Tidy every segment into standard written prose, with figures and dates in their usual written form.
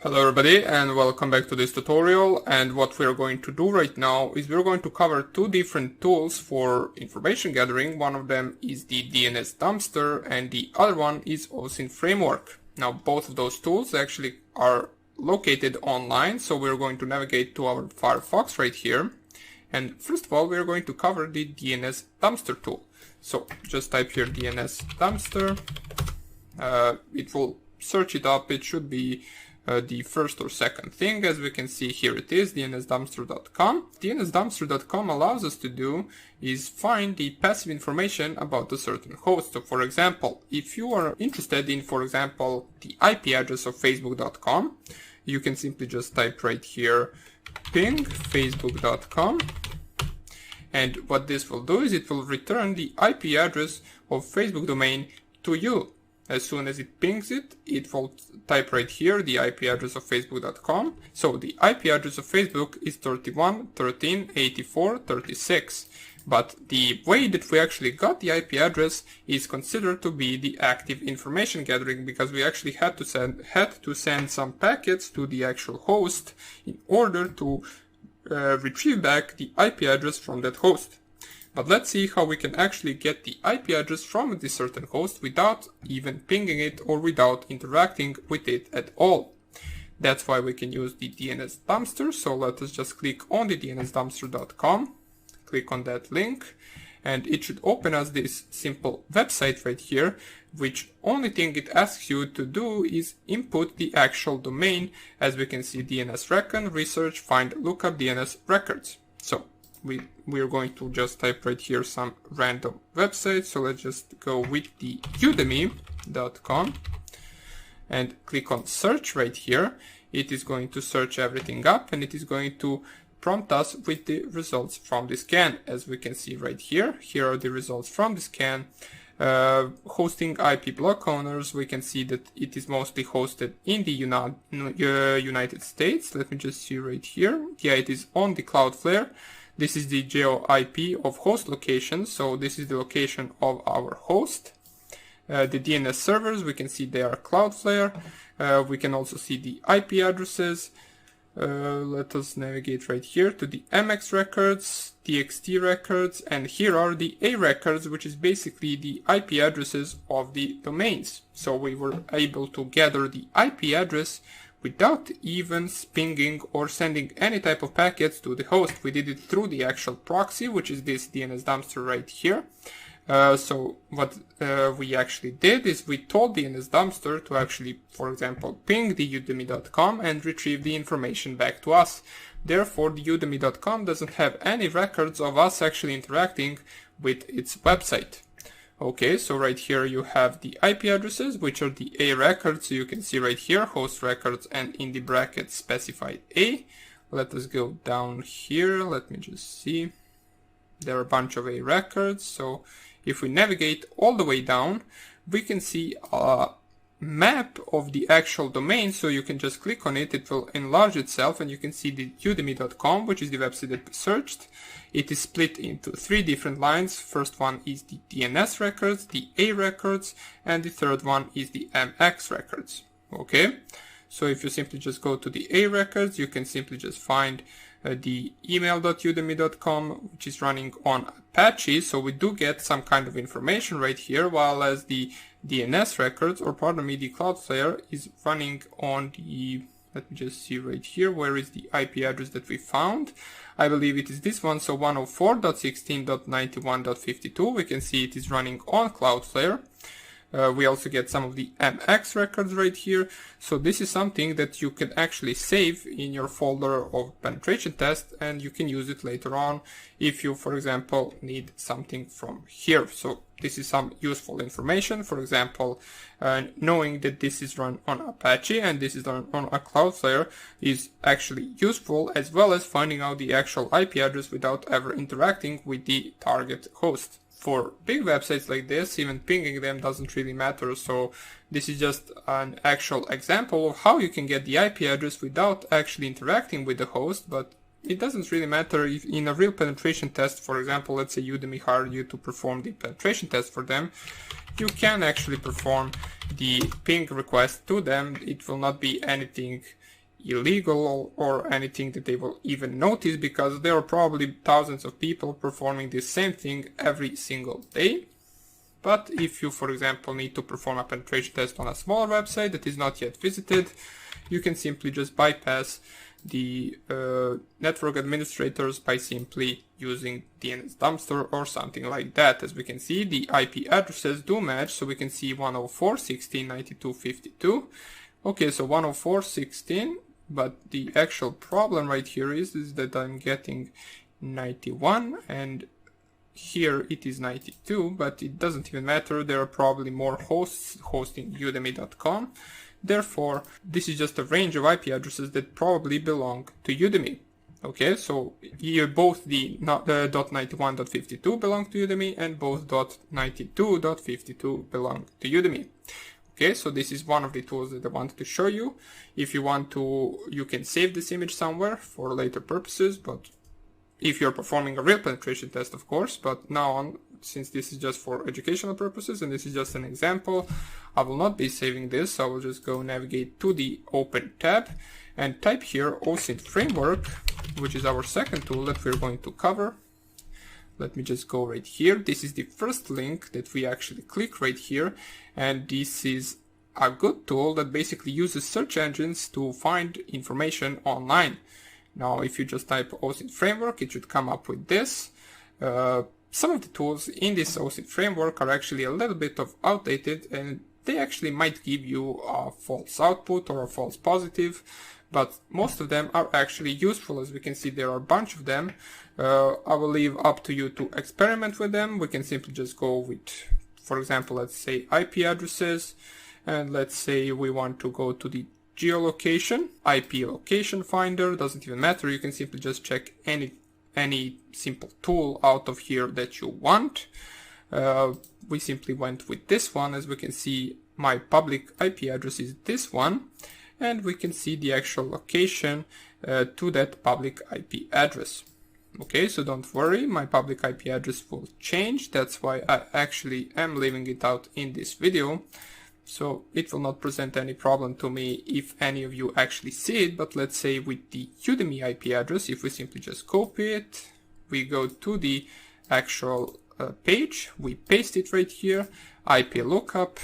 Hello everybody and welcome back to this tutorial, and what we're going to do right now is we're going to cover two different tools for information gathering. One of them is the Dnsdumpster and the other one is OSINT framework. Now both of those tools actually are located online, so we're going to navigate to our Firefox right here, and first of all we're going to cover the Dnsdumpster tool. So just type here Dnsdumpster, it will search it up. It should be the first or second thing. As we can see, here it is, Dnsdumpster.com. Dnsdumpster.com allows us to do is find the passive information about a certain host. So for example, if you are interested in, for example, the IP address of facebook.com, you can simply just type right here ping facebook.com, and what this will do is it will return the IP address of Facebook domain to you. As soon as it pings it, it will type right here the IP address of facebook.com. So the IP address of Facebook is 31.13.84.36. But the way that we actually got the IP address is considered to be the active information gathering, because we actually had to send some packets to the actual host in order to retrieve back the IP address from that host. But let's see how we can actually get the IP address from this certain host without even pinging it or without interacting with it at all. That's why we can use the Dnsdumpster. So let us just click on the Dnsdumpster.com, click on that link, and it should open us this simple website right here, which only thing it asks you to do is input the actual domain. As we can see, DNS recon, research, find, lookup, DNS records. So we're going to just type right here some random website. So let's just go with the udemy.com and click on search right here. It is going to search everything up, and it is going to prompt us with the results from the scan. As we can see right here, here are the results from the scan. Hosting IP block owners, we can see that it is mostly hosted in the United States. Let me just see right here. Yeah, it is on the Cloudflare. This is the geo IP of host location, so this is the location of our host. The DNS servers, we can see they are Cloudflare. We can also see the IP addresses. Let us navigate right here to the MX records, TXT records, and here are the A records, which is basically the IP addresses of the domains. So we were able to gather the IP address without even pinging or sending any type of packets to the host. We did it through the actual proxy, which is this Dnsdumpster right here. So what we actually did is we told Dnsdumpster to actually, for example, ping the udemy.com and retrieve the information back to us. Therefore, the udemy.com doesn't have any records of us actually interacting with its website. Okay, so right here you have the IP addresses, which are the A records. So you can see right here, host records, and in the brackets specified A. Let us go down here. Let me just see. There are a bunch of A records. So if we navigate all the way down, we can see a map of the actual domain. So you can just click on it. It will enlarge itself, and you can see the udemy.com, which is the website that we searched. It is split into three different lines. First one is the DNS records, the A records, and the third one is the MX records. Okay, so if you simply just go to the A records, you can simply just find the email.udemy.com, which is running on Apache. So we do get some kind of information right here, while as the DNS records, or pardon me, the Cloudflare is running on the, let me just see right here, where is the IP address that we found? I believe it is this one, so 104.16.91.52. We can see it is running on Cloudflare. We also get some of the MX records right here. So this is something that you can actually save in your folder of penetration test, and you can use it later on if you, for example, need something from here. So this is some useful information. For example, knowing that this is run on Apache and this is run on a Cloudflare is actually useful, as well as finding out the actual IP address without ever interacting with the target host. For big websites like this, even pinging them doesn't really matter. So this is just an actual example of how you can get the IP address without actually interacting with the host. But it doesn't really matter if in a real penetration test, for example, let's say Udemy hired you to perform the penetration test for them, you can actually perform the ping request to them. It will not be anything illegal or anything that they will even notice, because there are probably thousands of people performing the same thing every single day. But if you, for example, need to perform a penetration test on a smaller website that is not yet visited, you can simply just bypass the network administrators by simply using Dnsdumpster or something like that. As we can see, the IP addresses do match, so we can see 104.16.92.52. Okay, so 104.16, but the actual problem right here is that I'm getting 91, and here it is 92, but it doesn't even matter. There are probably more hosts hosting udemy.com. Therefore, this is just a range of IP addresses that probably belong to Udemy. Okay, so here both the .91.52 belong to Udemy and both .92.52 belong to Udemy. Okay, so this is one of the tools that I wanted to show you. If you want to, you can save this image somewhere for later purposes, but if you're performing a real penetration test, of course. But now on, since this is just for educational purposes and this is just an example, I will not be saving this. I will just go navigate to the Open tab and type here OSINT framework, which is our second tool that we're going to cover. Let me just go right here. This is the first link that we actually click right here, and this is a good tool that basically uses search engines to find information online. Now, if you just type OSINT framework, it should come up with this. Some of the tools in this OSINT framework are actually a little bit outdated, and they actually might give you a false output or a false positive, but most of them are actually useful. As we can see, there are a bunch of them. I will leave up to you to experiment with them. We can simply just go with, for example, let's say IP addresses, and let's say we want to go to the geolocation, IP location finder, doesn't even matter. You can simply just check any simple tool out of here that you want. We simply went with this one. As we can see, my public IP address is this one, and we can see the actual location to that public IP address. Okay, so don't worry, my public IP address will change. That's why I actually am leaving it out in this video. So it will not present any problem to me if any of you actually see it. But let's say with the Udemy IP address, if we simply just copy it, we go to the actual page, we paste it right here, IP lookup.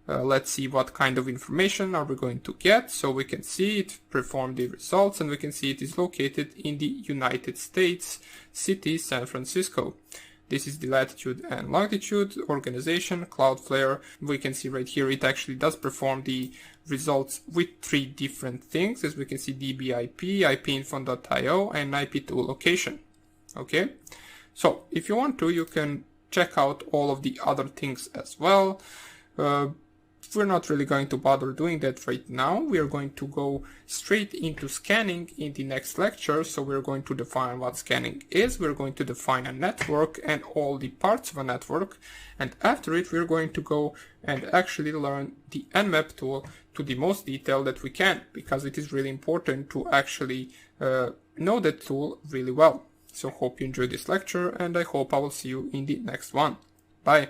Let's see what kind of information are we going to get. So we can see it performed the results, and we can see it is located in the United States city, San Francisco. This is the latitude and longitude, organization, Cloudflare. We can see right here it actually does perform the results with 3 different things. As we can see, DBIP, IPinfo.io, and IP2 location. Okay, so if you want to, you can check out all of the other things as well. We're not really going to bother doing that right now. We are going to go straight into scanning in the next lecture. So we're going to define what scanning is. We're going to define a network and all the parts of a network. And after it, we're going to go and actually learn the Nmap tool to the most detail that we can, because it is really important to actually know that tool really well. So hope you enjoyed this lecture, and I hope I will see you in the next one. Bye.